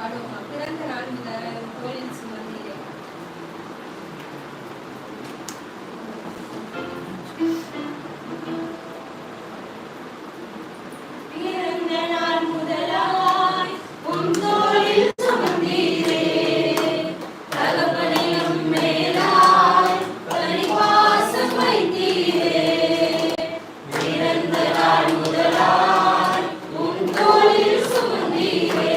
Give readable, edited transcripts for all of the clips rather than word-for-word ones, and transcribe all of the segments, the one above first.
பாடுவோமா? பிறந்த நாள் முதல் தோளில் சுமந்தீரே. பிறந்த நாள் முதலாய் உன் தோளில் சுமந்தீரே, தகப்பனையும் மேலாய் பரிவாசம் வைத்தீரே. பிறந்த நாள் முதலாய் உன் தோளில் சுமந்தீரே,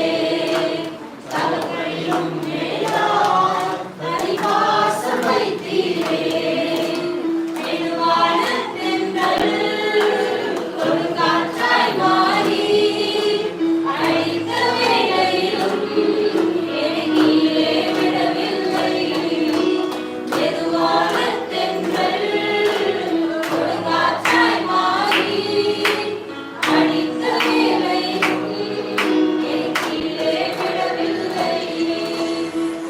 தகப்பனையும் மேலாய் பரிவாசம் வைத்தீரே. மெதுவான தென்றல் ஒரு காற்றாய் மாறி அழைத்த வேளையிலும் என்னை கீழே விடவில்லை. மெதுவான தென்றல் ஒரு காற்றாய் மாறி அழைத்த வேளையிலும் என்னை கீழே விடவில்லை.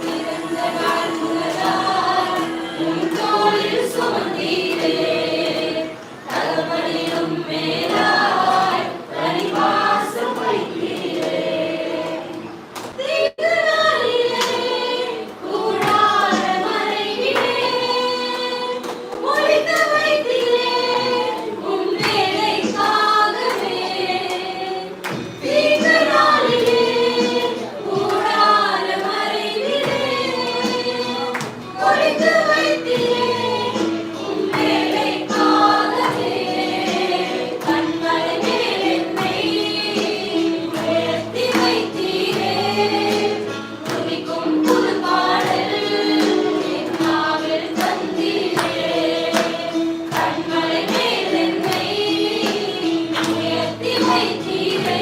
பிறந்த நாள் முதலாய் உன் தோளில் சுமந்தீரே, தகப்பனிலும் மேலாய் பரிவாசம் வைத்தீரே. தீங்கு நாளிலே கூடார மறைவிலே ஒளித்து வைத்தீரே உம் வேலைக்காகவே. தீங்கு நாளிலே கூடார மறைவிலே ஒளித்து வைத்தீரே உம் வேலைக்காகவே. கண்மலை மேல் என்னை உயர்த்தி வைத்தீரே, துதிக்கும் புது பாடல் என் நாவில் தந்தீரே. கண்மலை மேல் என்னை உயர்த்தி வைத்தீரே,